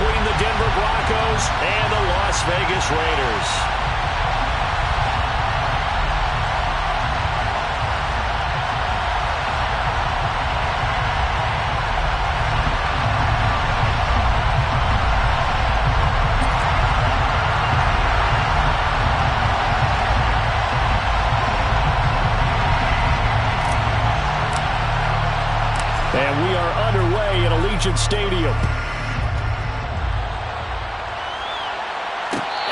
between the Denver Broncos and the Las Vegas Raiders. And we are underway at Allegiant Stadium.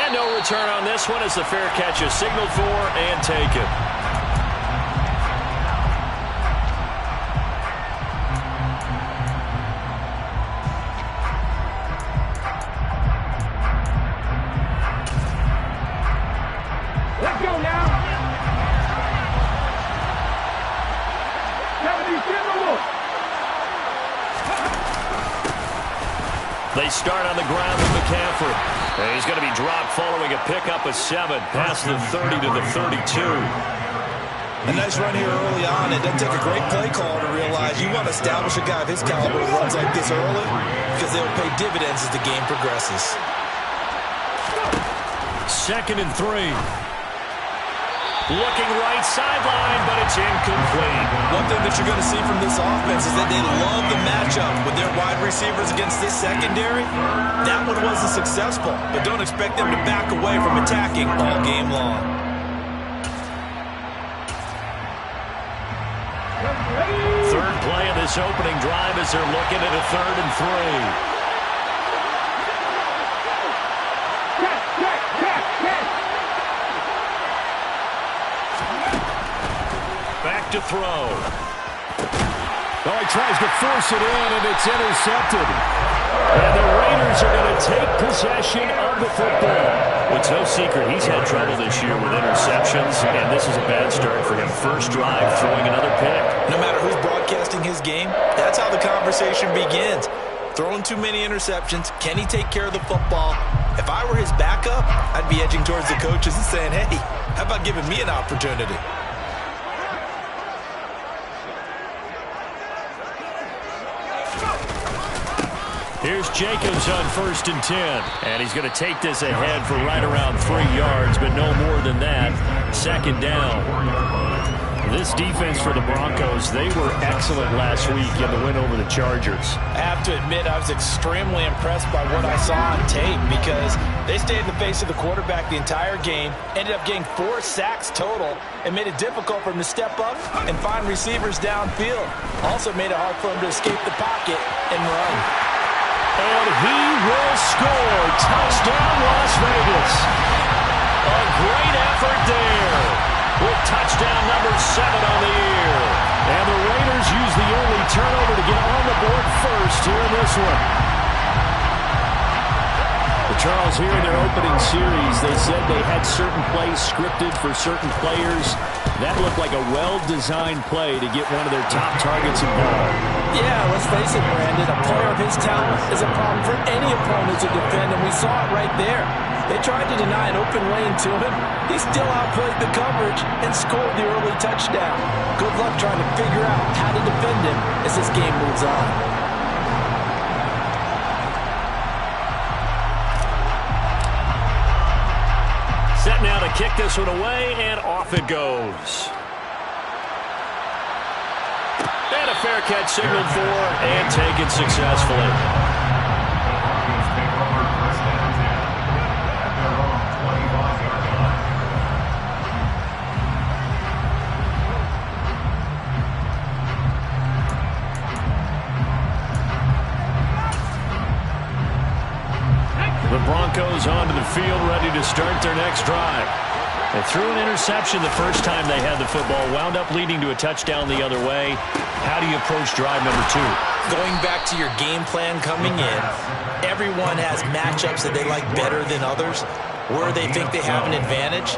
And no return on this one as the fair catch is signaled for and taken. Let's go now. They start on the ground with McCaffrey. And he's going to be dropped following a pickup of 7 past the 30 to the 32. A nice run here early on. It doesn't take a great play call to realize you want to establish a guy of his caliber who runs like this early because they'll pay dividends as the game progresses. 2nd and 3. Looking right sideline, but it's incomplete. One thing that you're going to see from this offense is that they love the matchup with their wide receivers against this secondary. That one wasn't successful, but don't expect them to back away from attacking all game long. Third play of this opening drive as they're looking at a 3rd and 3. Back to throw. Oh, he tries to force it in, and it's intercepted. And the Raiders are going to take possession of the football. It's no secret he's had trouble this year with interceptions, and this is a bad start for him. First drive, throwing another pick. No matter who's broadcasting his game, that's how the conversation begins. Throwing too many interceptions, can he take care of the football? If I were his backup, I'd be edging towards the coaches and saying, hey, how about giving me an opportunity? Here's Jacobs on 1st and 10. And he's going to take this ahead for right around 3 yards, but no more than that. 2nd down. This defense for the Broncos, they were excellent last week in the win over the Chargers. I have to admit, I was extremely impressed by what I saw on tape because they stayed in the face of the quarterback the entire game, ended up getting 4 sacks total, and made it difficult for him to step up and find receivers downfield. Also made it hard for him to escape the pocket and run. And he will score. Touchdown, Las Vegas. A great effort there with touchdown number 7 on the year. And the Raiders use the early turnover to get on the board first here in this one. Charles, here in their opening series, they said they had certain plays scripted for certain players. That looked like a well-designed play to get one of their top targets involved. Yeah, let's face it, Brandon. A player of his talent is a problem for any opponent to defend, and we saw it right there. They tried to deny an open lane to him. He still outplayed the coverage and scored the early touchdown. Good luck trying to figure out how to defend him as this game moves on. Set now to kick this one away, and off it goes. And a fair catch signaled for and taken successfully. The Broncos onto the field, ready to start their next drive. They threw an interception the first time they had the football, wound up leading to a touchdown the other way. How do you approach drive number 2? Going back to your game plan coming in, everyone has matchups that they like better than others, where they think they have an advantage.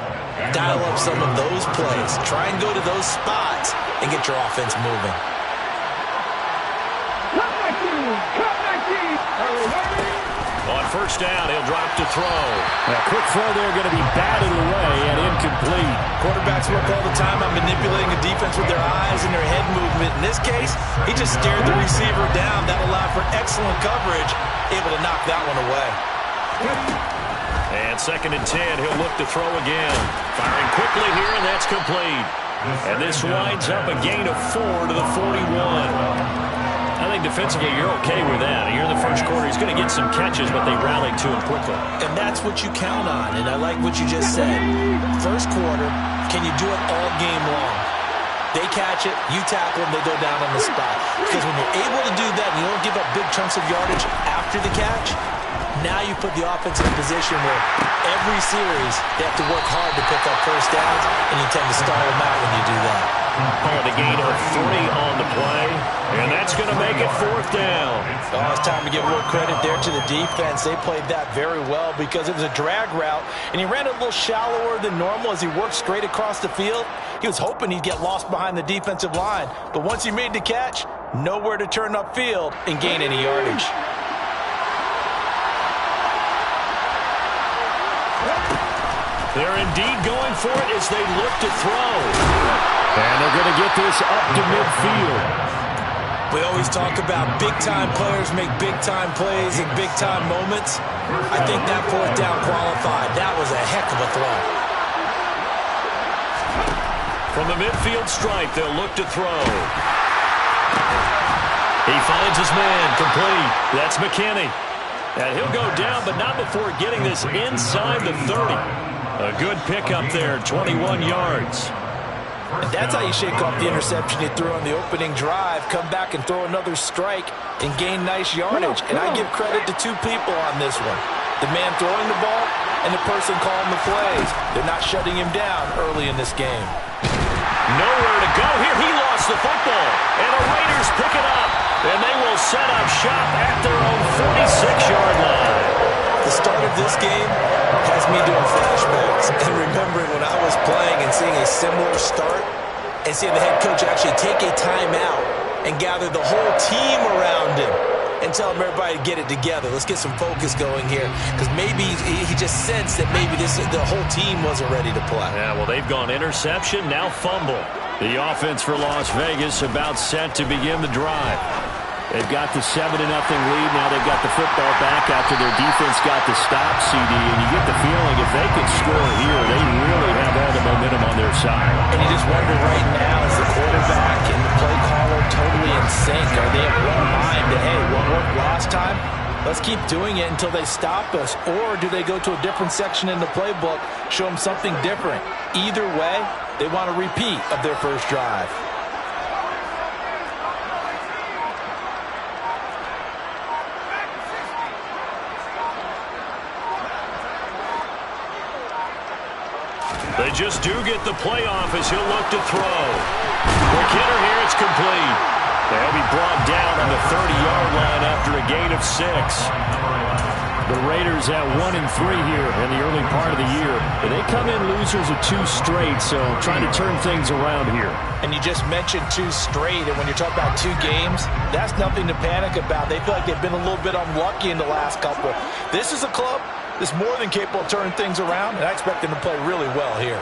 Dial up some of those plays. Try and go to those spots and get your offense moving. On first down, he'll drop to throw. A quick throw there going to be batted away and incomplete. Quarterbacks work all the time on manipulating a defense with their eyes and their head movement. In this case, he just stared the receiver down. That allowed for excellent coverage, able to knock that one away. And 2nd and 10, he'll look to throw again. Firing quickly here, and that's complete. And this winds up a gain of 4 to the 41. I think defensively you're okay with that. Here in the first quarter, he's going to get some catches, but they rallied to him quickly. And that's what you count on, and I like what you just said. First quarter, can you do it all game long? They catch it, you tackle them, they go down on the spot. Because when you're able to do that and you don't give up big chunks of yardage after the catch, now you put the offense in a position where every series they have to work hard to pick up first downs, and you tend to stall them out when you do that. Call it a gain of 3 on the play, and that's going to make it 4th down. Oh, it's time to give a little credit there to the defense. They played that very well because it was a drag route, and he ran it a little shallower than normal as he worked straight across the field. He was hoping he'd get lost behind the defensive line, but once he made the catch, nowhere to turn upfield and gain any yardage. They're indeed going for it as they look to throw. And they're going to get this up to midfield. We always talk about big-time players make big-time plays in big-time moments. I think that 4th down qualified. That was a heck of a throw. From the midfield stripe, they'll look to throw. He finds his man, complete. That's McKinney. And he'll go down, but not before getting this inside the 30. A good pickup there, 21 yards. And that's how you shake off the interception you threw on the opening drive, come back and throw another strike and gain nice yardage. And I give credit to 2 people on this one. The man throwing the ball and the person calling the plays. They're not shutting him down early in this game. Nowhere to go here. He lost the football. And the Raiders pick it up. And they will set up shop at their own 46-yard line. The start of this game has me doing flashbacks and remembering when I was playing and seeing a similar start and seeing the head coach actually take a timeout and gather the whole team around him and tell everybody to get it together. Let's get some focus going here, because maybe he just sensed that maybe the whole team wasn't ready to play. Yeah, well, they've gone interception, now fumble. The offense for Las Vegas about set to begin the drive. They've got the 7-0 lead. Now they've got the football back after their defense got the stop, CD. And you get the feeling if they could score here, they really have all the momentum on their side. And you just wonder right now, is the quarterback and the play caller totally in sync? Are they of one mind that, hey, what worked last time? Let's keep doing it until they stop us. Or do they go to a different section in the playbook, show them something different? Either way, they want a repeat of their first drive. They just do get the playoff as he'll look to throw. McKinnon here, it's complete. They'll be brought down on the 30-yard line after a gain of 6. The Raiders at 1-3 here in the early part of the year. But they come in losers of 2 straight, so trying to turn things around here. And you just mentioned 2 straight, and when you're talking about 2 games, that's nothing to panic about. They feel like they've been a little bit unlucky in the last couple. This is a club that's more than capable of turning things around, and I expect them to play really well here.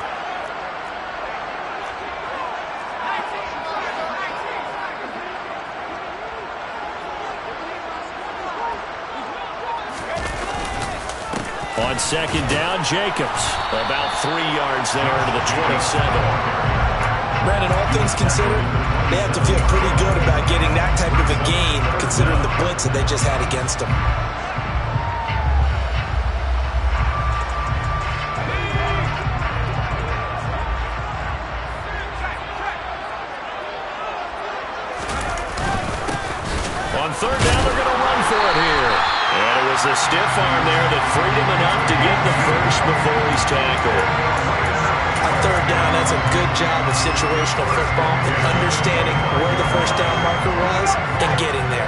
On 2nd down, Jacobs. About 3 yards there to the 27. Brandon, all things considered, they have to feel pretty good about getting that type of a gain, considering the blitz that they just had against them. On 3rd down, they're going to run for it here. And it was a stiff arm there that freed him enough to get the first before he's tackled. On 3rd down, that's a good job of situational football and understanding where the first down marker was and getting there.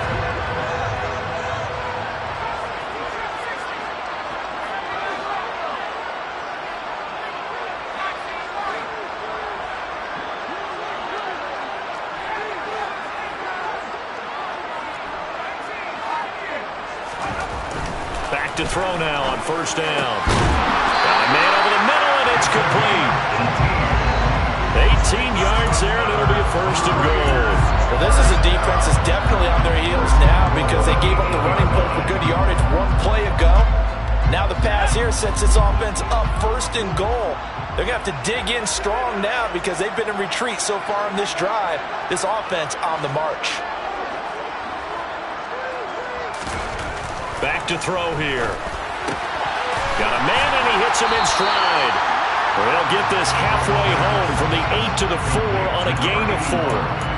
Back to throw now on 1st down. Got a man over the middle, and it's complete. 18 yards there, and it'll be a 1st and goal. Well, this is a defense that's definitely on their heels now because they gave up the running play for good yardage one play ago. Now the pass here sets this offense up 1st and goal. They're going to have to dig in strong now because they've been in retreat so far in this drive. This offense on the march. Back to throw here. Got a man, and he hits him in stride. They'll get this halfway home from the 8 to the 4 on a gain of 4.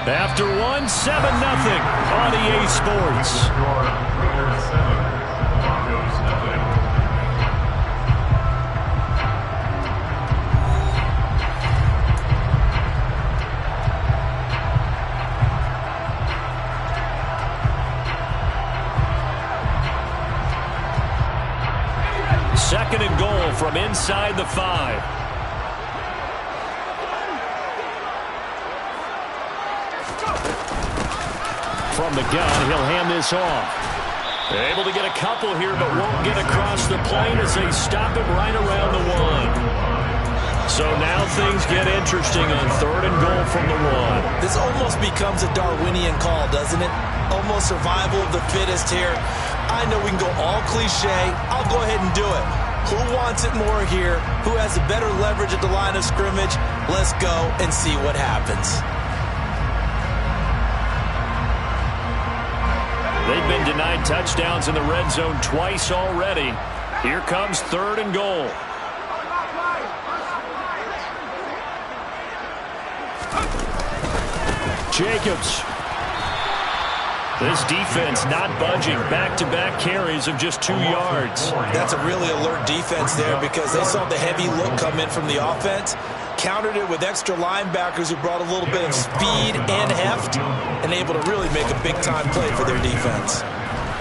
After 1, 7-0 on EA Sports. Second and goal from inside the 5. From the gun, he'll hand this off. Able to get a couple here, but won't get across the plane as they stop him right around the 1. So now things get interesting on 3rd and goal from the 1. This almost becomes a Darwinian call, doesn't it? Almost survival of the fittest here. I know we can go all cliche. I'll go ahead and do it. Who wants it more here? Who has a better leverage at the line of scrimmage? Let's go and see what happens. They've been denied touchdowns in the red zone twice already. Here comes 3rd and goal. Jacobs. This defense not budging. Back-to-back carries of just 2 yards. That's a really alert defense there because they saw the heavy look come in from the offense, countered it with extra linebackers who brought a little bit of speed and heft, and able to really make a big-time play for their defense.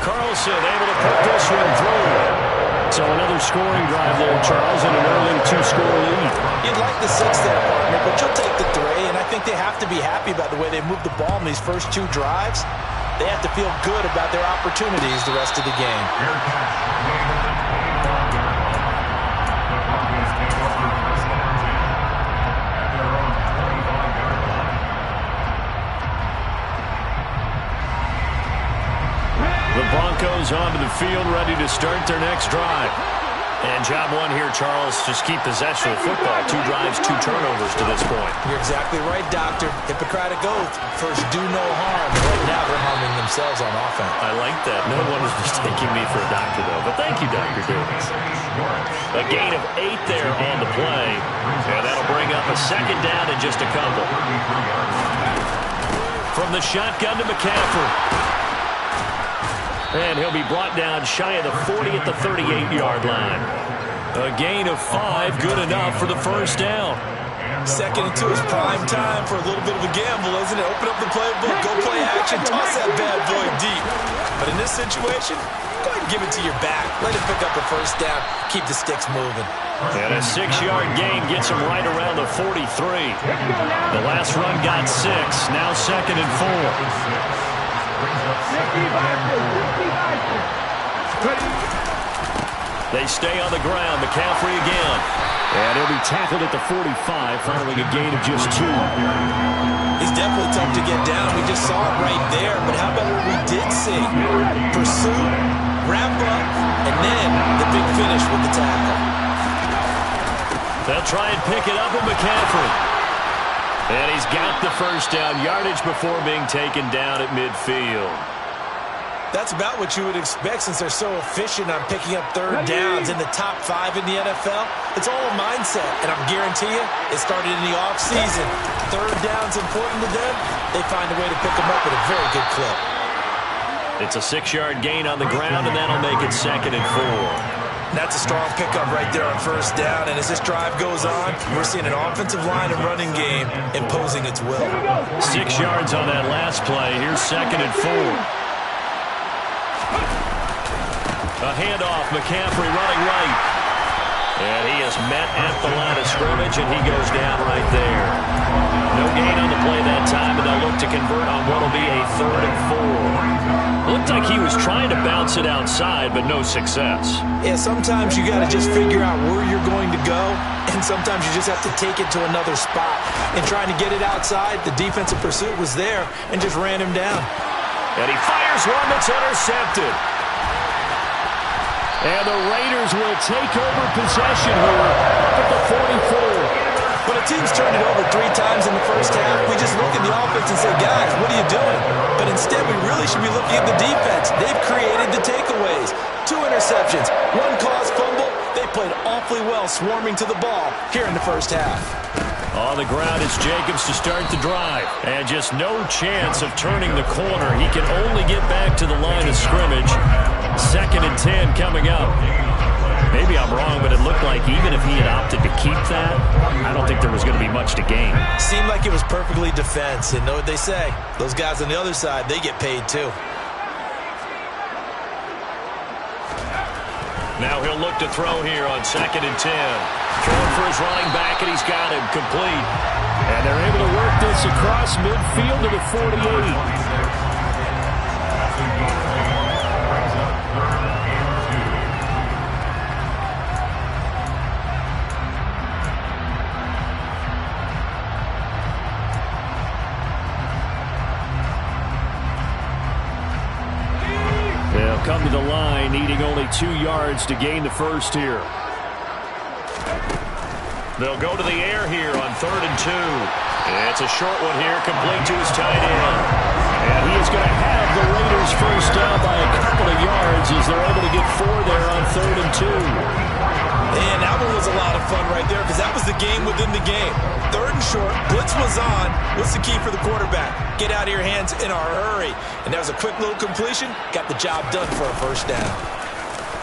Carlson able to put this one through. So another scoring drive there, Charles, and an early 2-score lead. You'd like the 6 there, partner, but you'll take the 3, and I think they have to be happy about the way they moved the ball in these first 2 drives. They have to feel good about their opportunities the rest of the game. The Broncos onto the field, ready to start their next drive. And job 1 here, Charles, just keep possession of the football. 2 drives, 2 turnovers to this point. You're exactly right, Doctor. Hippocratic oath. First, do no harm. Right now, they're harming themselves on offense. I like that. No one was mistaking me for a doctor, though. But thank you, Dr. Davis. A gain of 8 there on the play. And that'll bring up a 2nd down in just a couple. From the shotgun to McCaffrey. And he'll be brought down shy of the 40 at the 38-yard line. A gain of 5, good enough for the first down. 2nd and 2 is prime time for a little bit of a gamble, isn't it? Open up the playbook, go play action, toss that bad boy deep. But in this situation, go ahead and give it to your back. Let him pick up the first down, keep the sticks moving. And a 6-yard gain gets him right around the 43. The last run got 6, now 2nd and 4. They stay on the ground. McCaffrey again. And he'll be tackled at the 45 following a gain of just 2. He's definitely tough to get down. We just saw it right there. But how about what we did see? Pursuit, wrap up, and then the big finish with the tackle. They'll try and pick it up with McCaffrey. And he's got the first down, yardage before being taken down at midfield. That's about what you would expect since they're so efficient on picking up 3rd downs in the top 5 in the NFL. It's all a mindset, and I guarantee you, it started in the offseason. 3rd down's important to them. They find a way to pick them up at a very good clip. It's a 6-yard gain on the ground, and that'll make it 2nd and 4. That's a strong pickup right there on first down, and as this drive goes on, we're seeing an offensive line and running game imposing its will. 6 yards on that last play. Here's 2nd and 4. A handoff, McCaffrey running right. And he is met at the line of scrimmage, and he goes down right there. No gain on the play that time, and they'll look to 3rd and 4. Looked like he was trying to bounce it outside, but no success. Yeah, sometimes you got to just figure out where you're going to go, and sometimes you just have to take it to another spot. And trying to get it outside, the defensive pursuit was there and just ran him down. And he fires one that's intercepted. And the Raiders will take over possession here up at the 44. When a team's turned it over 3 times in the first half, we just look at the offense and say, guys, what are you doing? But instead, we really should be looking at the defense. They've created the takeaways. 2 interceptions, 1 caused fumble. They played awfully well swarming to the ball here in the first half. On the ground is Jacobs to start the drive. And just no chance of turning the corner. He can only get back to the line of scrimmage. 2nd and 10 coming up. Maybe I'm wrong, but it looked like even if he had opted to keep that, I don't think there was going to be much to gain. Seemed like it was perfectly defense. And know what they say? Those guys on the other side, they get paid too. Now he'll look to throw here on 2nd and 10. Throwing for his running back, and he's got him complete. And they're able to work this across midfield to the 48. They'll come to the line, needing only 2 yards to gain the first here. They'll go to the air here on 3rd and 2. It's a short one here, complete to his tight end. And he is going to have the Raiders first down by a couple of yards as they're able to get 4 there on 3rd and 2. And that one was a lot of fun right there because that was the game within the game. 3rd and short, blitz was on. What's the key for the quarterback? Get out of your hands in a hurry. And that was a quick little completion. Got the job done for a first down.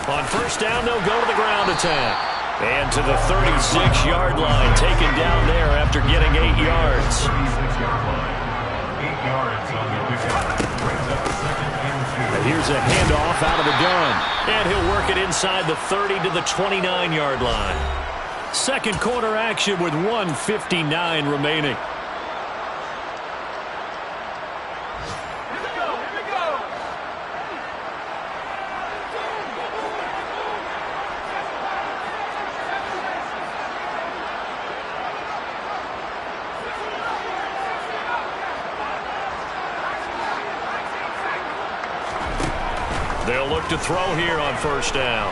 On first down, they'll go to the ground attack. And to the 36-yard line, taken down there after getting 8 yards. And here's a handoff out of the gun. And he'll work it inside the 30 to the 29-yard line. Second quarter action with 1:59 remaining. They'll look to throw here on first down.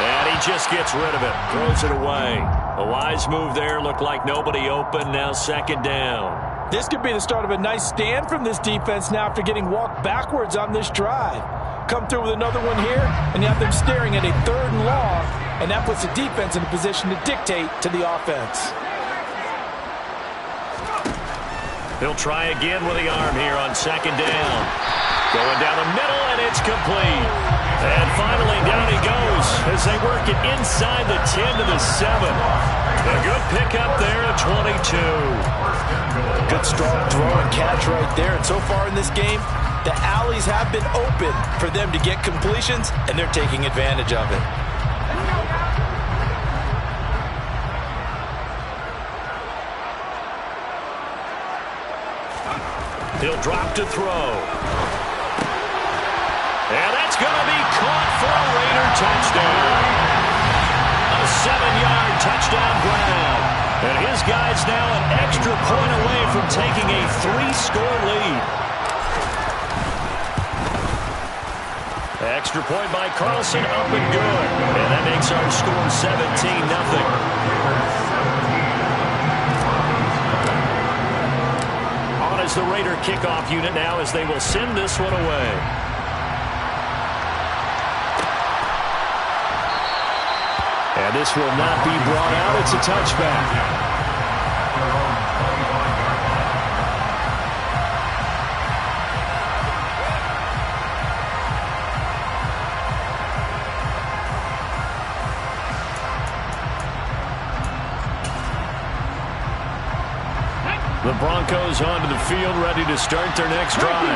And he just gets rid of it. Throws it away. A wise move there. Looked like nobody open. Now 2nd down. This could be the start of a nice stand from this defense now after getting walked backwards on this drive. Come through with another one here, and you have them staring at a 3rd and long, and that puts the defense in a position to dictate to the offense. He'll try again with the arm here on 2nd down. Going down the middle, and it's complete. And finally, down he goes as they work it inside the 10 to the 7. A good pickup there at 22. Good strong throw and catch right there. And so far in this game, the alleys have been open for them to get completions, and they're taking advantage of it. He'll drop to throw. And that's going to be caught for a Raider touchdown. A 7-yard touchdown grab. And his guy's now an extra point away from taking a 3-score lead. Extra point by Carlson, up and good. And that makes our score 17-0. On is the Raider kickoff unit now as they will send this one away. And this will not be brought out. It's a touchback. The Broncos onto the field, ready to start their next drive.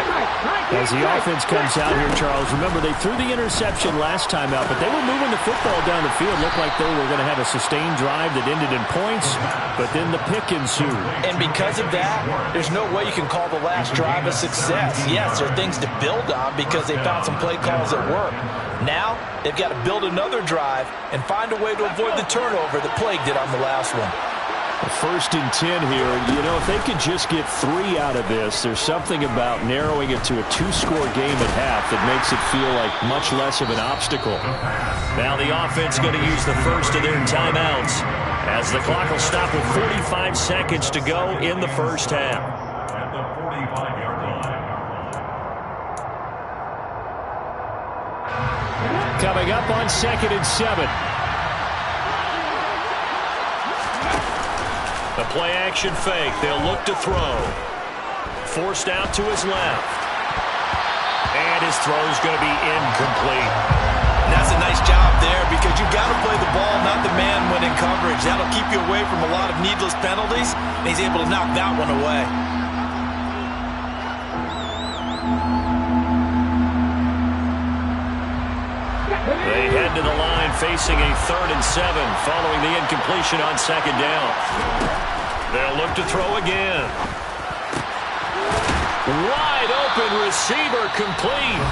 As the offense comes out here, Charles, remember they threw the interception last time out, but they were moving the football down the field. Looked like they were going to have a sustained drive that ended in points, but then the pick ensued. And because of that, there's no way you can call the last drive a success. Yes, there are things to build on because they found some play calls that work. Now, they've got to build another drive and find a way to avoid the turnover that plagued it on the last one. 1st and 10 here. You know, if they could just get 3 out of this, there's something about narrowing it to a 2-score game at half that makes it feel like much less of an obstacle. Now the offense going to use the first of their timeouts as the clock will stop with 45 seconds to go in the first half. At the 45-yard line. Coming up on 2nd and 7. The play-action fake. They'll look to throw. Forced out to his left. And his throw's going to be incomplete. That's a nice job there because you've got to play the ball, not the man when in coverage. That'll keep you away from a lot of needless penalties. And he's able to knock that one away. They head to the line facing a 3rd and 7 following the incompletion on 2nd down. They'll look to throw again. Wide open receiver complete.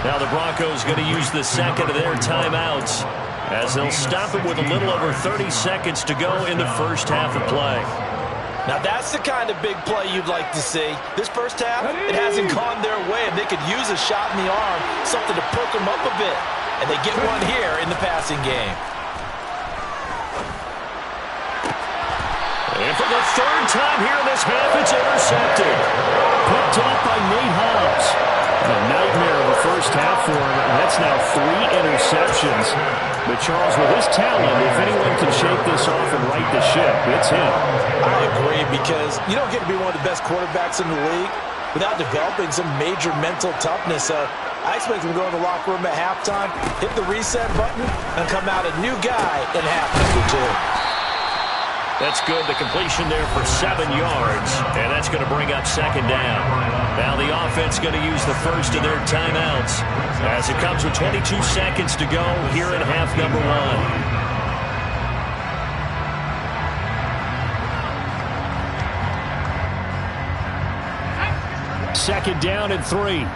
Now the Broncos going to use the 2nd of their timeouts as they'll stop it with a little over 30 seconds to go in the first half of play. Now that's the kind of big play you'd like to see. This first half, it hasn't gone their way, and they could use a shot in the arm, something to perk them up a bit. And they get one here in the passing game. And for the 3rd time here in this half, it's intercepted. Picked up by Nate Hobbs. A nightmare of a first half for him. That's now 3 interceptions. But Charles, with his talent, if anyone can shake this off and right the ship, it's him. I agree, because you don't get to be one of the best quarterbacks in the league without developing some major mental toughness. I expect him to go in the locker room at halftime, hit the reset button, and come out a new guy in half number 2. That's good. The completion there for 7 yards, and that's going to bring up 2nd down. Now the offense going to use the first of their timeouts as it comes with 22 seconds to go here in half number 1. 2nd down and 3.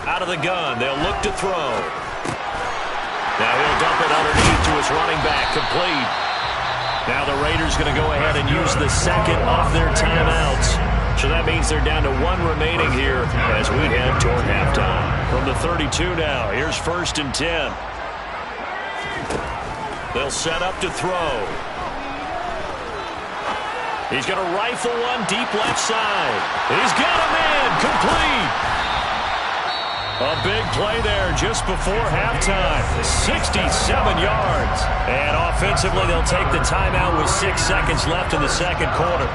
Out of the gun, they'll look to throw. Now he'll dump it underneath to his running back, complete. Now the Raiders going to go ahead and use the 2nd of their timeouts. So that means they're down to 1 remaining here as we head toward halftime. From the 32 now, here's 1st and 10. They'll set up to throw. He's going to rifle one deep left side. He's got a man, complete. A big play there just before halftime. 67 yards. And offensively, they'll take the timeout with 6 seconds left in the 2nd quarter.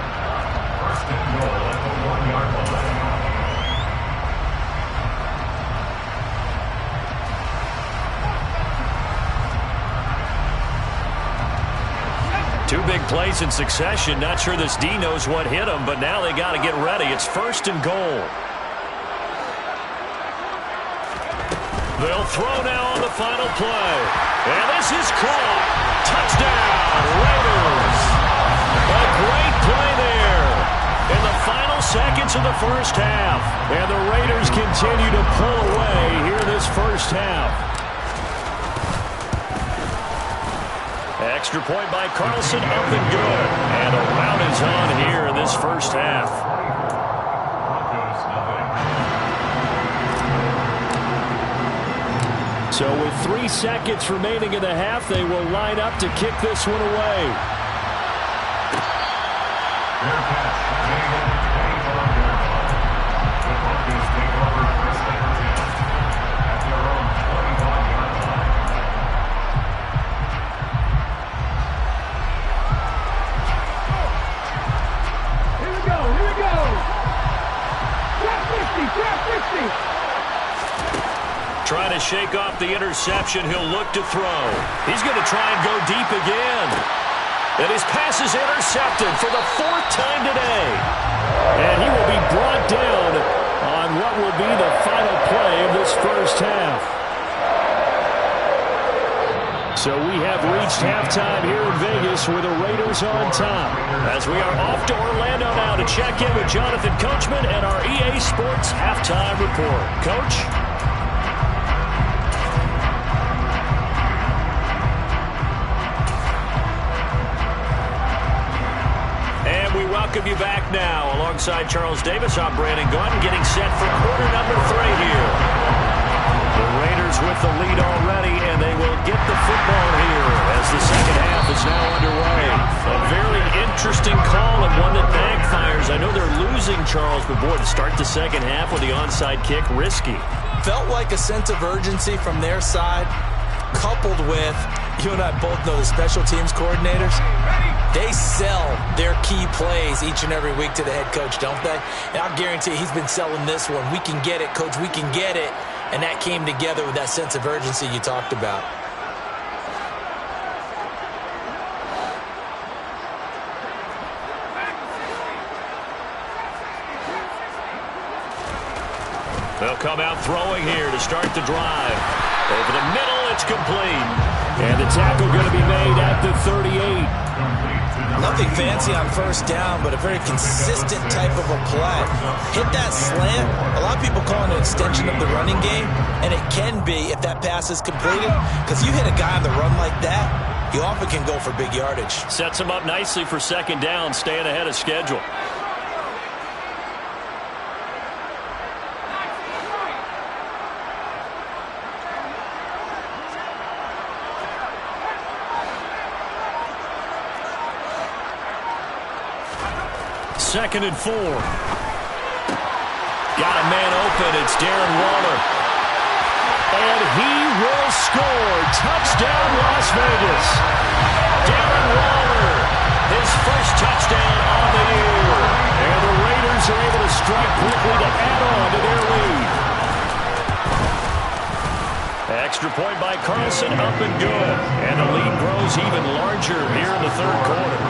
Two big plays in succession. Not sure this D knows what hit him, but now they got to get ready. It's 1st and goal. They'll throw now on the final play. And this is caught. Touchdown, Raiders. A great play there in the final seconds of the first half. And the Raiders continue to pull away here this first half. Extra point by Carlson, up and good. And a rout is on here in this first half. So with 3 seconds remaining in the half, they will line up to kick this one away. Here we go. Trap 50. Trying to shake off the interception. He'll look to throw. He's going to try and go deep again. And his pass is intercepted for the 4th time today. And he will be brought down on what will be the final play of this first half. So we have reached halftime here in Vegas with the Raiders on top. As we are off to Orlando now to check in with Jonathan Coachman and our EA Sports halftime report. Coach? And we welcome you back now. Alongside Charles Davis, I'm Brandon Gunn, getting set for quarter number 3 here. The Raiders with the lead already, and they will get the football here as the second half is now underway. A very interesting call and one that backfires. I know they're losing, Charles, but boy, to start the second half with the onside kick, risky. Felt like a sense of urgency from their side, coupled with, you and I both know the special teams coordinators. They sell their key plays each and every week to the head coach, don't they? And I'll guarantee he's been selling this one. We can get it, coach, we can get it. And that came together with that sense of urgency you talked about. They'll come out throwing here to start the drive. Over the middle, it's complete. And the tackle going to be made at the 38. Nothing fancy on first down, but a very consistent type of a play. Hit that slant. A lot of people call it an extension of the running game, and it can be if that pass is completed, because you hit a guy on the run like that, you often can go for big yardage. Sets him up nicely for second down, staying ahead of schedule. Second and 4. Got a man open. It's Darren Waller. And he will score. Touchdown, Las Vegas. Darren Waller, his first touchdown on the year. And the Raiders are able to strike quickly to add on to their lead. Extra point by Carlson, up and good. And the lead grows even larger here in the third quarter.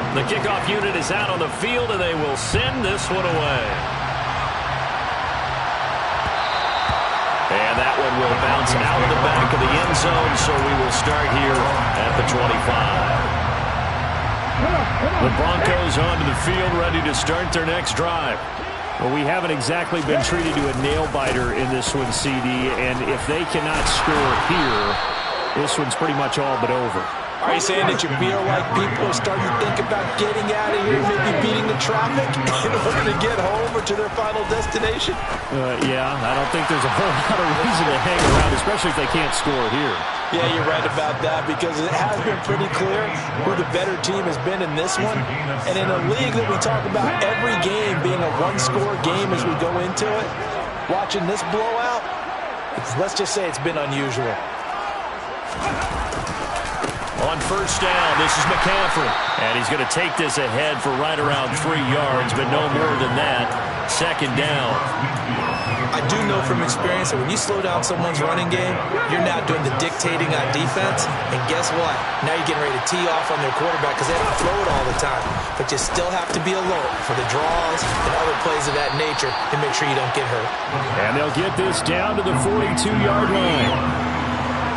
The kickoff unit is out on the field, and they will send this one away. And that one will bounce out of the back of the end zone, so we will start here at the 25. The Broncos onto the field, ready to start their next drive. Well, we haven't exactly been treated to a nail-biter in this one, CD, and if they cannot score here, this one's pretty much all but over. Are you saying that you feel like people are starting to think about getting out of here, maybe beating the traffic in order to get home or to their final destination? Yeah, I don't think there's a whole lot of reason to hang around, especially if they can't score here. Yeah, you're right about that, because it has been pretty clear who the better team has been in this one. And in a league that we talk about every game being a one-score game as we go into it, watching this blowout, let's just say it's been unusual. On first down, this is McCaffrey. And he's going to take this ahead for right around 3 yards, but no more than that. Second down. I do know from experience that when you slow down someone's running game, you're not doing the dictating on defense. And guess what? Now you're getting ready to tee off on their quarterback because they have to throw it all the time. But you still have to be alert for the draws and other plays of that nature to make sure you don't get hurt. And they'll get this down to the 42-yard line.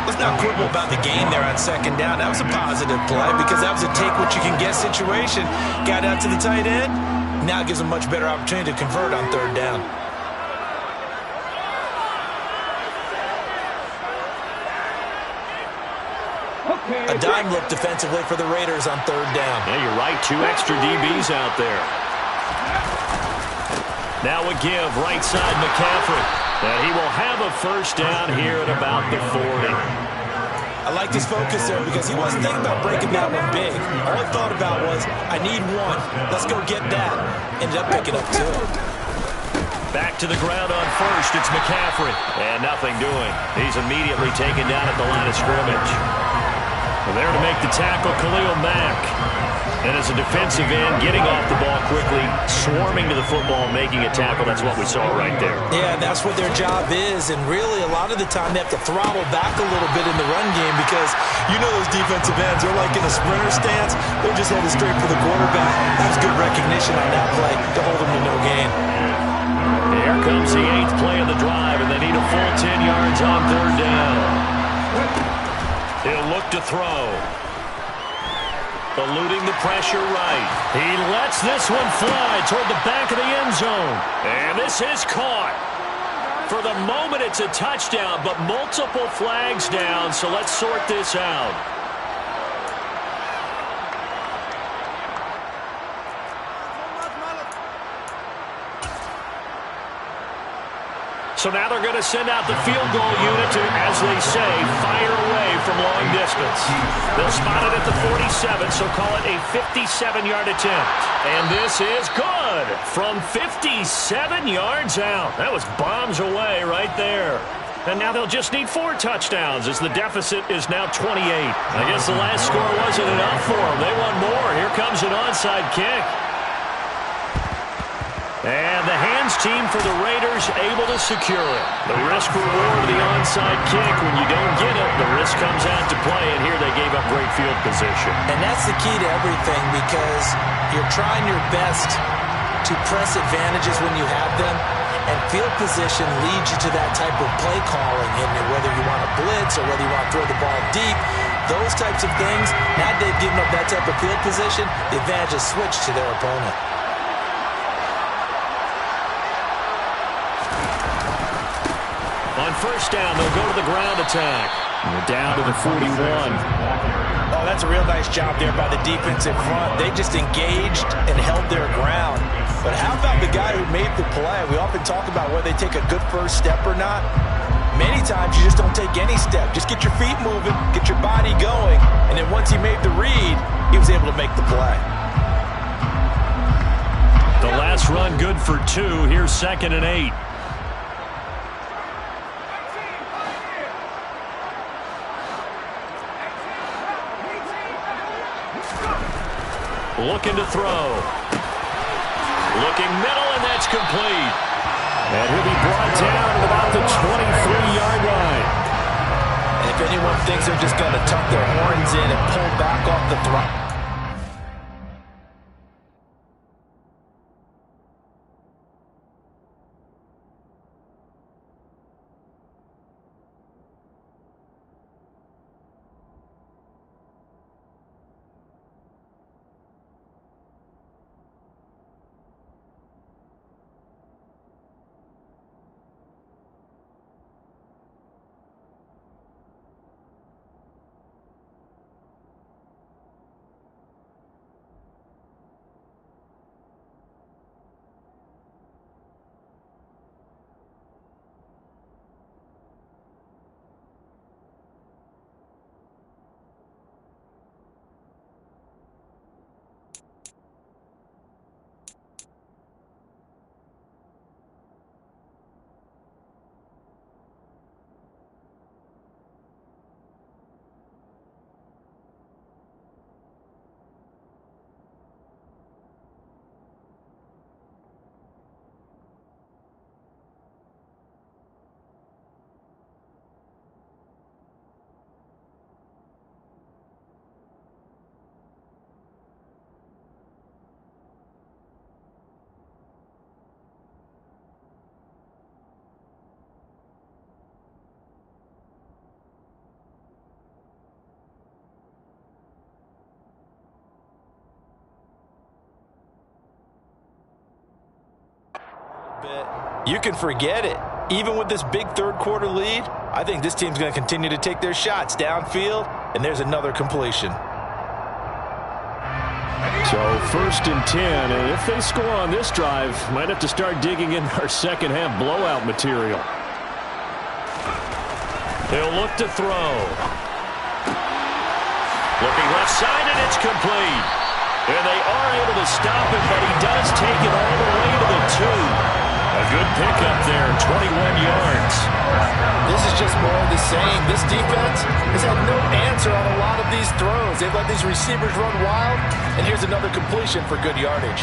Let's not quibble about the gain there on second down. That was a positive play because that was a take-what-you-can-get situation. Got out to the tight end. Now it gives them a much better opportunity to convert on third down. A dime look defensively for the Raiders on third down. Yeah, you're right. 2 extra DBs out there. Now a give, right side McCaffrey. And he will have a first down here at about the 40. I like his focus there because he wasn't thinking about breaking that one big. All he thought about was, I need one. Let's go get that. Ended up picking up 2. Back to the ground on first. It's McCaffrey. And nothing doing. He's immediately taken down at the line of scrimmage. Well, there to make the tackle, Khalil Mack. And as a defensive end, getting off the ball quickly, swarming to the football, making a tackle. That's what we saw right there. Yeah, that's what their job is. And really, a lot of the time, they have to throttle back a little bit in the run game because you know those defensive ends, they're like in a sprinter stance. They're just headed straight for the quarterback. That's good recognition on that play to hold them to no gain. Here comes the 8th play of the drive, and they need a full 10 yards on 3rd down. He'll look to throw. Eluding the pressure right. He lets this one fly toward the back of the end zone. And this is caught. For the moment, it's a touchdown, but multiple flags down, so let's sort this out. So now they're going to send out the field goal unit to, as they say, fire away from long distance. They'll spot it at the 47, so call it a 57-yard attempt. And this is good from 57 yards out. That was bombs away right there. And now they'll just need 4 touchdowns as the deficit is now 28. I guess the last score wasn't enough for them. They want more. Here comes an onside kick. And the hands team for the Raiders able to secure it. The risk-reward of the onside kick. When you don't get it, the risk comes out to play, and here they gave up great field position. And that's the key to everything because you're trying your best to press advantages when you have them, and field position leads you to that type of play calling, and whether you want to blitz or whether you want to throw the ball deep, those types of things, now they've given up that type of field position, the advantage is switched to their opponent. On 1st down, they'll go to the ground attack. And we're down to the 41. Oh, that's a real nice job there by the defensive front. They just engaged and held their ground. But how about the guy who made the play? We often talk about whether they take a good first step or not. Many times you just don't take any step. Just get your feet moving, get your body going, and then once he made the read, he was able to make the play. The last run good for 2. Here's 2nd and 8. Looking to throw. Looking middle, and that's complete. And he'll be brought down at about the 23-yard line. And if anyone thinks they're just going to tuck their horns in and pull back off the throttle, you can forget it. Even with this big third-quarter lead, I think this team's going to continue to take their shots downfield, and there's another completion. So 1st and 10, and if they score on this drive, might have to start digging in our second-half blowout material. They'll look to throw. Looking left side, and it's complete. And they are able to stop him, but he does take it all the way to the 2. A good pickup there, 21 yards. This is just more of the same. This defense has had no answer on a lot of these throws. They've let these receivers run wild, and here's another completion for good yardage.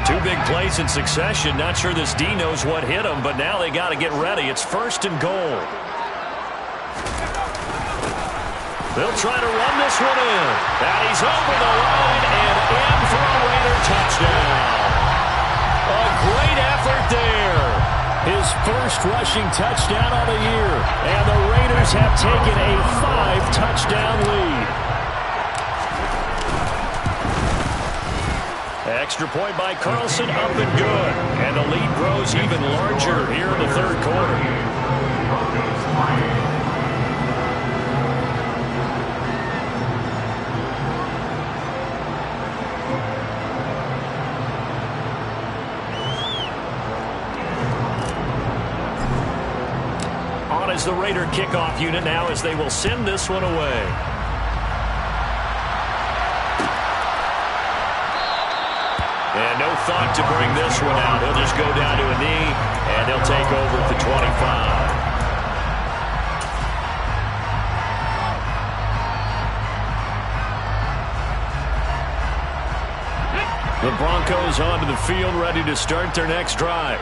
Two big plays in succession. Not sure this D knows what hit him, but now they got to get ready. It's 1st and goal. They'll try to run this one in. And he's over the line and in for a Raider touchdown. A great effort there. His first rushing touchdown of the year. And the Raiders have taken a 5-touchdown lead. Extra point by Carlson, up and good. And the lead grows even larger here in the 3rd quarter. On is the Raider kickoff unit now as they will send this one away. And no thought to bring this one out. He'll just go down to a knee, and he'll take over at the 25. The Broncos onto the field, ready to start their next drive.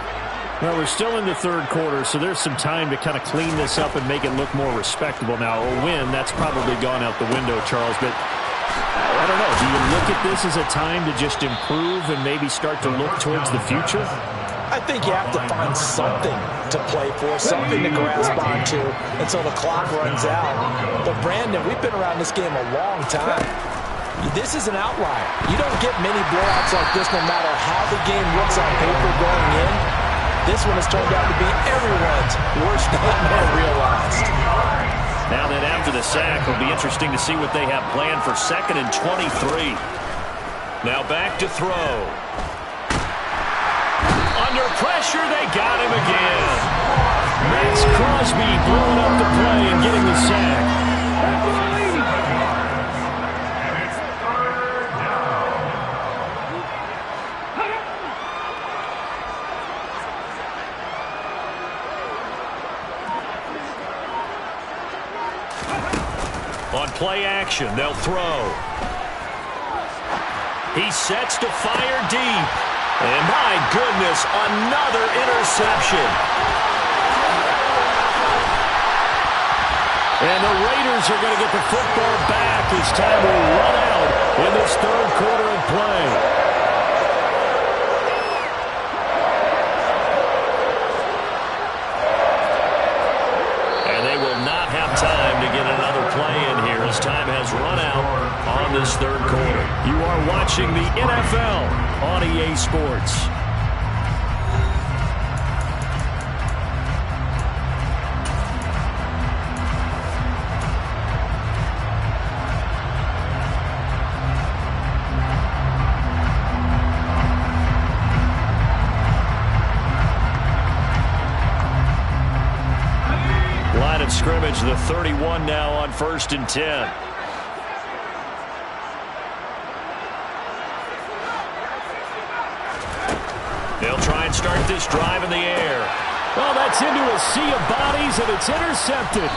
Well, we're still in the 3rd quarter, so there's some time to kind of clean this up and make it look more respectable. Now, a win, that's probably gone out the window, Charles, but I don't know. Do you look at this as a time to just improve and maybe start to look towards the future? I think you have to find something to play for, something to grasp onto until the clock runs out. But, Brandon, we've been around this game a long time. This is an outlier. You don't get many blowouts like this no matter how the game looks on paper going in. This one has turned out to be everyone's worst nightmare realized. Now then, after the sack, it'll be interesting to see what they have planned for 2nd and 23. Now back to throw. Under pressure, they got him again. Max Crosby blowing up the play and getting the sack. On play action, they'll throw. He sets to fire deep. And my goodness, another interception. And the Raiders are going to get the football back as time will run out in this 3rd quarter of play. Time to get another play in here as time has run out on this 3rd quarter. You are watching the NFL on EA Sports. Scrimmage, the 31 now on 1st and 10. They'll try and start this drive in the air. Well, that's into a sea of bodies, and it's intercepted.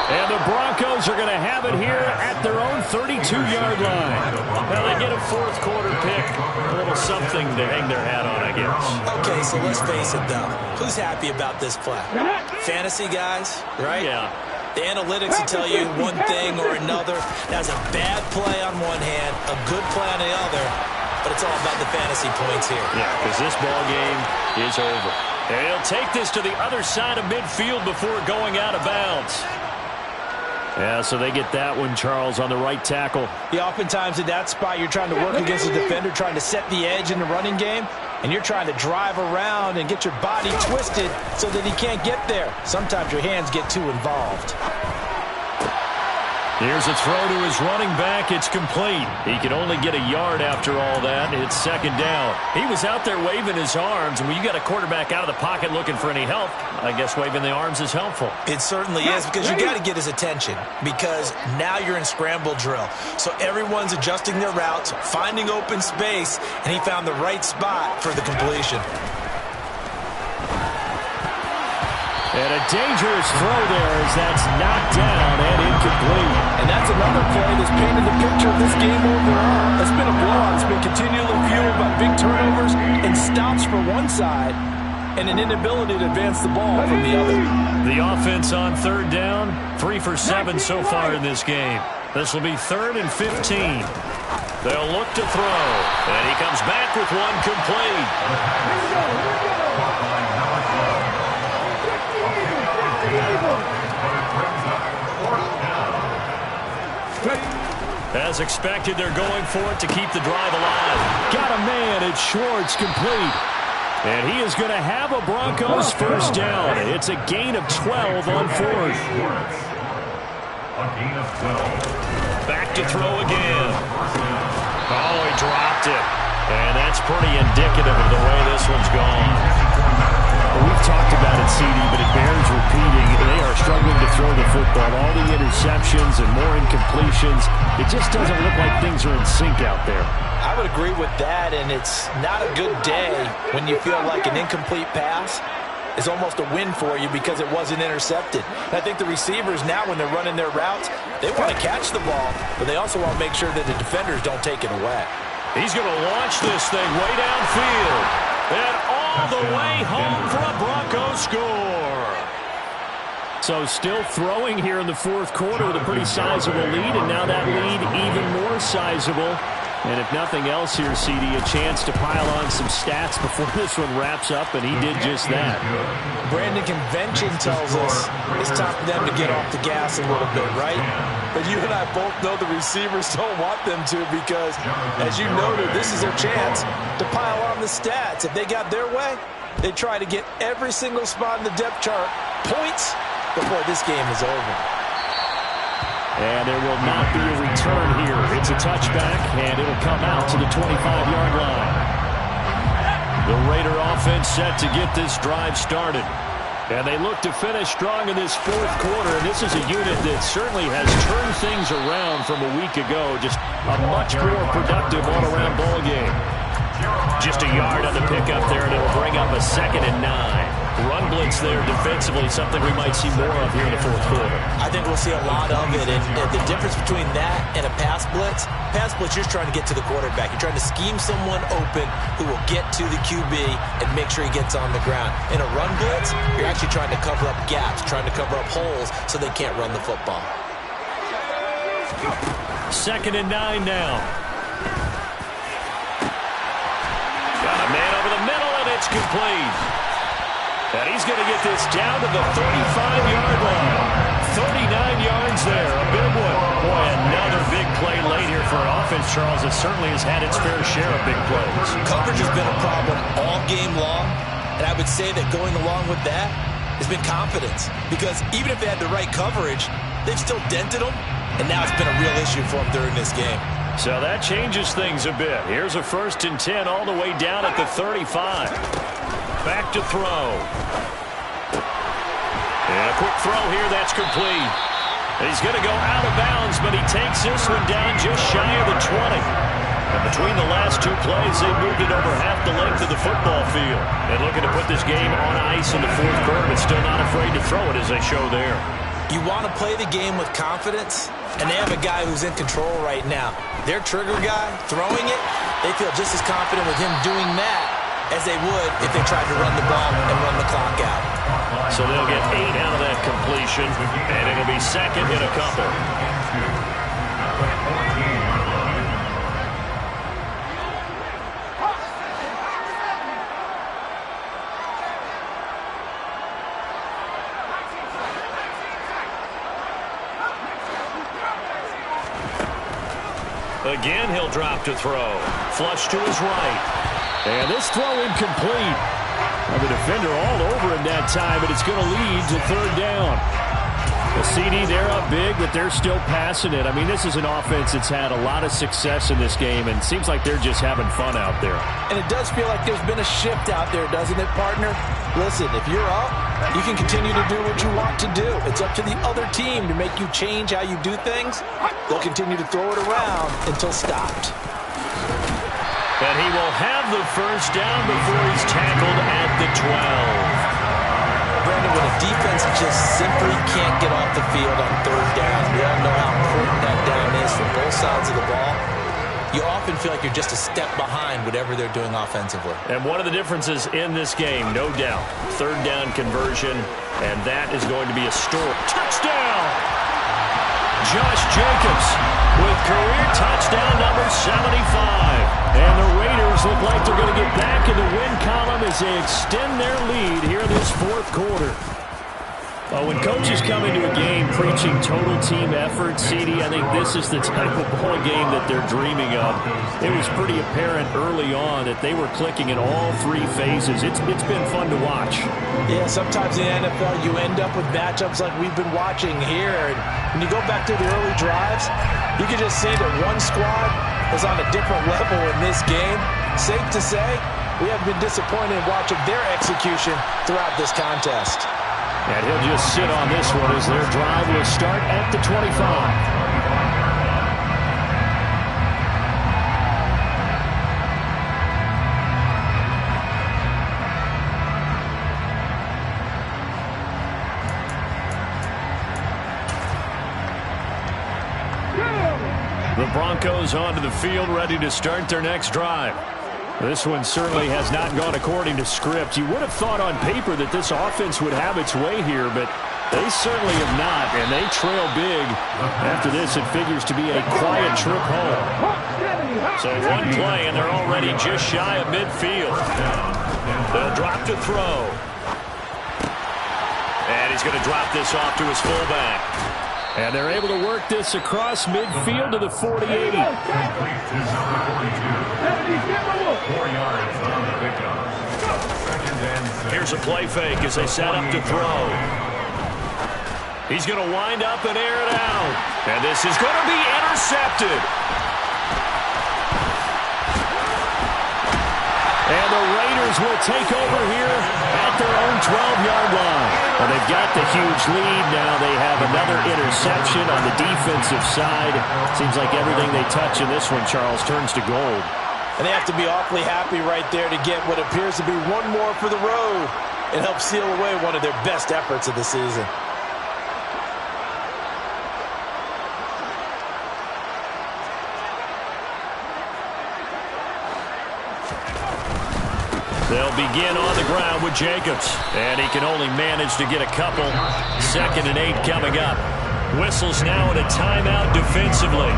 And the Broncos are going to have it here at their own 32-yard line. Now, they get a 4th quarter pick. A little something to hang their hat on, I guess. Okay, so let's face it, though. Who's happy about this play? Fantasy guys, right? Yeah. The analytics will tell you one thing or another. That's a bad play on one hand, a good play on the other, but it's all about the fantasy points here. Yeah, because this ball game is over. And he'll take this to the other side of midfield before going out of bounds. Yeah, so they get that one, Charles, on the right tackle. Yeah, oftentimes in that spot, you're trying to work against the defender, trying to set the edge in the running game, and you're trying to drive around and get your body twisted so that he can't get there. Sometimes your hands get too involved. Here's a throw to his running back. It's complete. He can only get a yard after all that. It's second down. He was out there waving his arms, and when you got a quarterback out of the pocket looking for any help, I guess waving the arms is helpful. It certainly is, because you got to get his attention, because now you're in scramble drill. So everyone's adjusting their routes, finding open space, and he found the right spot for the completion. And a dangerous throw there as that's knocked down and incomplete. And that's another play that's painted the picture of this game overall. It's been a blowout. It's been continually fueled by big turnovers and stops for one side and an inability to advance the ball from the other. The offense on third down, 3 for 7 so far in this game. This will be 3rd and 15. They'll look to throw, and he comes back with one complete. As expected, they're going for it to keep the drive alive. Got a man. It's Schwartz, complete. And he is going to have a Broncos first down. It's a gain of 12 on 4th. Back to throw again. Oh, he dropped it. And that's pretty indicative of the way this one's gone. Well, we've talked about it, CD, but it bears repeating. They are struggling to throw the football. All the interceptions and more incompletions. It just doesn't look like things are in sync out there. I would agree with that, and it's not a good day when you feel like an incomplete pass is almost a win for you because it wasn't intercepted. And I think the receivers now, when they're running their routes, they want to catch the ball, but they also want to make sure that the defenders don't take it away. He's going to launch this thing way downfield. And all the way home for a Broncos score. So still throwing here in the 4th quarter with a pretty sizable lead, and now that lead even more sizable. And if nothing else here, CD, a chance to pile on some stats before this one wraps up, and he did just that. Brandon, convention tells us it's time for them to get off the gas a little bit, right? But you and I both know the receivers don't want them to, because, as you noted, this is their chance to pile on the stats. If they got their way, they try to get every single spot in the depth chart points before this game is over. And there will not be a return here. It's a touchback, and it'll come out to the 25-yard line. The Raider offense set to get this drive started. And they look to finish strong in this 4th quarter. And this is a unit that certainly has turned things around from a week ago. Just a much more productive all-around ball game. Just a yard on the pickup there, and it'll bring up a 2nd and 9. Run blitz there defensively, something we might see more of here in the 4th quarter. I think we'll see a lot of it, and the difference between that and a pass blitz, you're trying to get to the quarterback. You're trying to scheme someone open who will get to the QB and make sure he gets on the ground. In a run blitz, you're actually trying to cover up gaps, trying to cover up holes so they can't run the football. 2nd and 9 now. Got a man over the middle, and it's complete. And he's going to get this down to the 35-yard line. 39 yards there, a big one. Boy, another big play late here for an offense, Charles, that certainly has had its fair share of big plays. Coverage has been a problem all game long, and I would say that going along with that has been confidence. Because even if they had the right coverage, they've still dented them, and now it's been a real issue for them during this game. So that changes things a bit. Here's a 1st and 10 all the way down at the 35. Back to throw. And a quick throw here, that's complete. He's going to go out of bounds, but he takes this one down just shy of the 20. And between the last 2 plays, they moved it over half the length of the football field. And looking to put this game on ice in the 4th quarter, but still not afraid to throw it as they show there. You want to play the game with confidence, and they have a guy who's in control right now. Their trigger guy, throwing it, they feel just as confident with him doing that as they would if they tried to run the ball and run the clock out. So they'll get 8 out of that completion, and it'll be 2nd and a couple. Again, he'll drop to throw. Flush to his right. And this throw incomplete. The defender all over him that time, but it's going to lead to 3rd down. The CD, they're up big, but they're still passing it. I mean, this is an offense that's had a lot of success in this game, and it seems like they're just having fun out there. And it does feel like there's been a shift out there, doesn't it, partner? Listen, if you're up, you can continue to do what you want to do. It's up to the other team to make you change how you do things. They'll continue to throw it around until stopped. And he will have the first down before he's tackled at the 12. Brandon, when a defense just simply can't get off the field on third down, we all know how important that down is for both sides of the ball. You often feel like you're just a step behind whatever they're doing offensively. And one of the differences in this game, no doubt, third down conversion, and that is going to be a story. Touchdown! Josh Jacobs with career touchdown number 75. And the Raiders look like they're going to get back in the win column as they extend their lead here in this fourth quarter. When coaches come into a game preaching total team effort, CD, I think this is the type of ball game that they're dreaming of. It was pretty apparent early on that they were clicking in all three phases. It's been fun to watch. Yeah, sometimes in the NFL you end up with matchups like we've been watching here. And when you go back to the early drives, you can just see that one squad was on a different level in this game. Safe to say, we have been disappointed in watching their execution throughout this contest. And he'll just sit on this one as their drive will start at the 25. The Broncos onto the field, ready to start their next drive. This one certainly has not gone according to script. You would have thought on paper that this offense would have its way here, but they certainly have not, and they trail big. After this, it figures to be a quiet trip home. So one play, and they're already just shy of midfield. They'll drop to throw. And he's going to drop this off to his fullback. And they're able to work this across midfield to the 48. Here's a play fake as they set up to throw. He's going to wind up and air it out. And this is going to be intercepted. And the Raiders will take over here at their own 12-yard line. Well, they've got the huge lead. Now they have another interception on the defensive side. Seems like everything they touch in this one, Charles, turns to gold. And they have to be awfully happy right there to get what appears to be one more for the road and help seal away one of their best efforts of the season. They'll begin on the ground with Jacobs. And he can only manage to get a couple. 2nd and 8 coming up. Whistles now in a timeout defensively.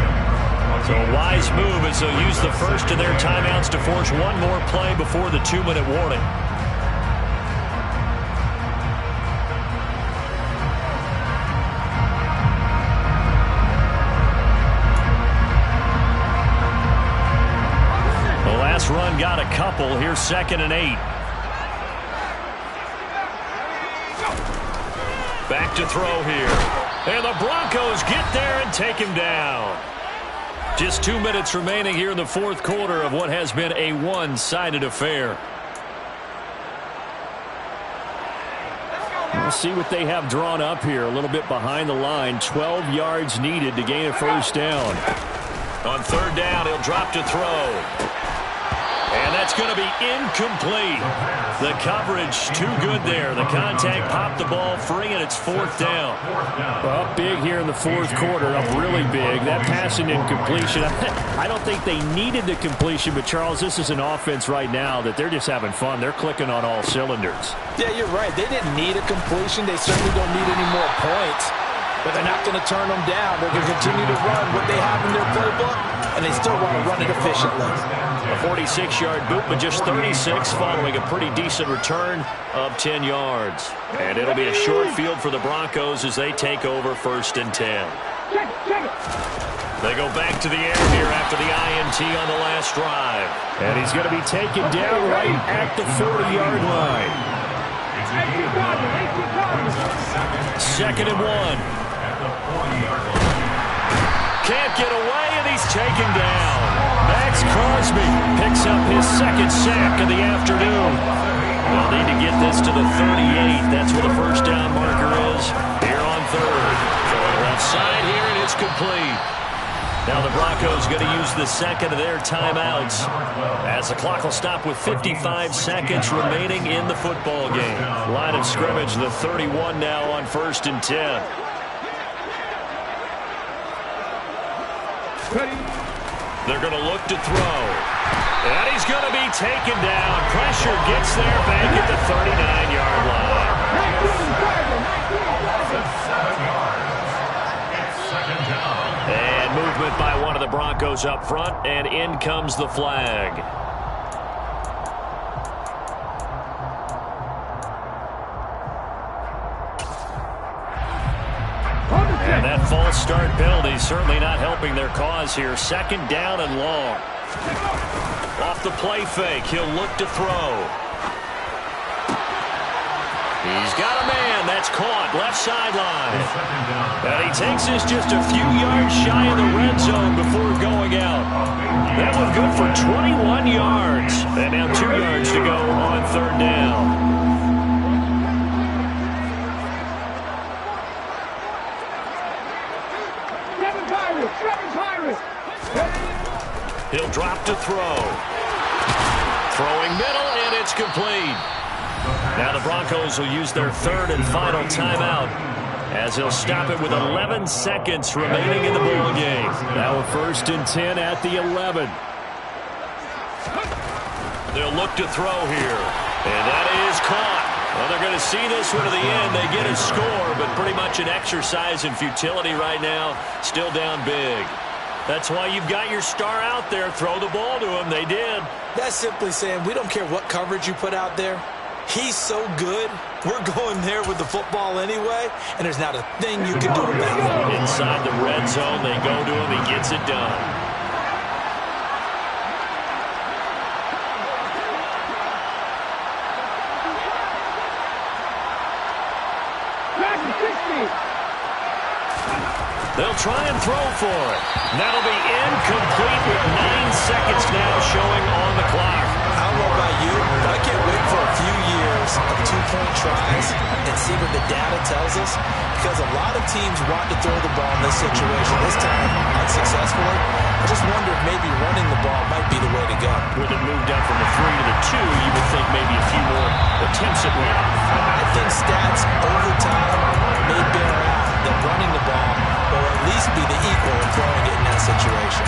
So a wise move as they'll use the first of their timeouts to force one more play before the 2-minute warning. Run got a couple. Here's 2nd and 8. Back to throw here. And the Broncos get there and take him down. Just 2 minutes remaining here in the fourth quarter of what has been a one-sided affair. We'll see what they have drawn up here. A little bit behind the line. 12 yards needed to gain a first down. On third down, he'll drop to throw. And that's going to be incomplete. The coverage too good there. The contact popped the ball free, and it's 4th down. Well, up big here in the fourth quarter, up really big. That passing incompletion, I don't think they needed the completion, but Charles, this is an offense right now that they're just having fun. They're clicking on all cylinders. Yeah, you're right. They didn't need a completion. They certainly don't need any more points. But they're not going to turn them down. They're going to continue to run what they have in their playbook, and they still want to run it efficiently. A 46-yard boot, but just 36 following a pretty decent return of 10 yards. And it'll be a short field for the Broncos as they take over 1st and 10. They go back to the air here after the INT on the last drive. And he's going to be taken down right at the 40-yard line. Second and 1. Can't get away, and he's taken down. Max Crosby picks up his second sack of the afternoon. They'll need to get this to the 38. That's where the first down marker is here on third. Going left side here, and it's complete. Now the Broncos going to use the second of their timeouts as the clock will stop with 55 seconds remaining in the football game. Line of scrimmage, the 31 now on 1st and 10. They're going to look to throw. And he's going to be taken down. Pressure gets there back at the 39-yard line. And movement by one of the Broncos up front, and in comes the flag. And that false start penalty certainly not helping their cause here. Second down and long. Off the play fake, he'll look to throw. He's got a man. That's caught. Left sideline. And he takes this just a few yards shy of the red zone before going out. That was good for 21 yards. And now 2 yards to go on third down. He'll drop to throw. Throwing middle, and it's complete. Now the Broncos will use their third and final timeout as he'll stop it with 11 seconds remaining in the ball game. Now a 1st and 10 at the 11. They'll look to throw here, and that is caught. Well, they're going to see this one to the end. They get a score, but pretty much an exercise in futility right now. Still down big. That's why you've got your star out there. Throw the ball to him. They did. That's simply saying we don't care what coverage you put out there. He's so good. We're going there with the football anyway, and there's not a thing you can do about it. Inside the red zone, they go to him. He gets it done. They'll try and throw for it. That'll be incomplete with 9 seconds now showing on the clock. I don't know about you, but I can't wait for a few years of 2-point tries and see what the data tells us, because a lot of teams want to throw the ball in this situation. This time, unsuccessfully. I just wonder if maybe running the ball might be the way to go. With it moved up from the 3 to the 2, you would think maybe a few more attempts at running. I think stats over time may bear out that running the ball will at least be the equal of throwing it in that situation.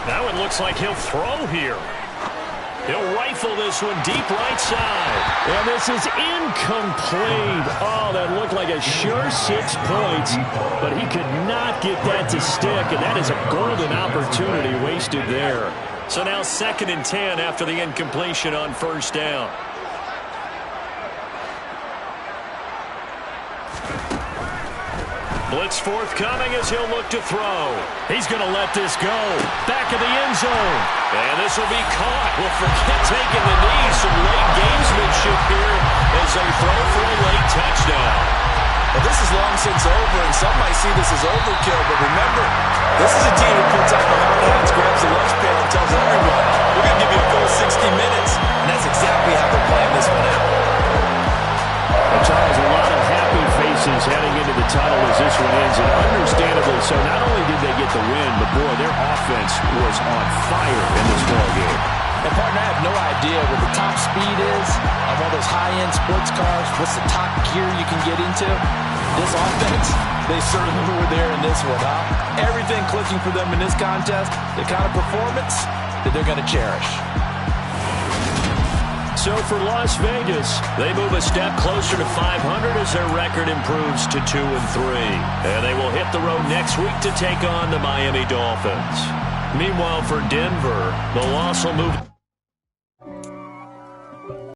Now it looks like he'll throw here. He'll rifle this one deep right side. And this is incomplete. Oh, that looked like a sure 6 points, but he could not get that to stick, and that is a golden opportunity wasted there. So now 2nd and 10 after the incompletion on 1st down. Blitz forthcoming as he'll look to throw. He's going to let this go. Back of the end zone. And this will be caught. Well, forget taking the knee. Some late gamesmanship here as they throw for a late touchdown. Well, this is long since over, and some might see this as overkill. But remember, this is a team who puts on the hard hats, grabs the lunch pail, and tells everyone, we're going to give you a full 60 minutes. And that's exactly how they're playing this one out. And Charles, a lot of happy faces heading into the tunnel as this one ends, and understandably so. Not only did they get the win, but boy, their offense was on fire in this ball game. And partner, I have no idea what the top speed is on one of those high-end sports cars. What's the top gear you can get into? This offense, they certainly were there in this one, huh? Everything clicking for them in this contest, the kind of performance that they're going to cherish. So for Las Vegas, they move a step closer to 500 as their record improves to 2-3. And they will hit the road next week to take on the Miami Dolphins. Meanwhile, for Denver, the loss will move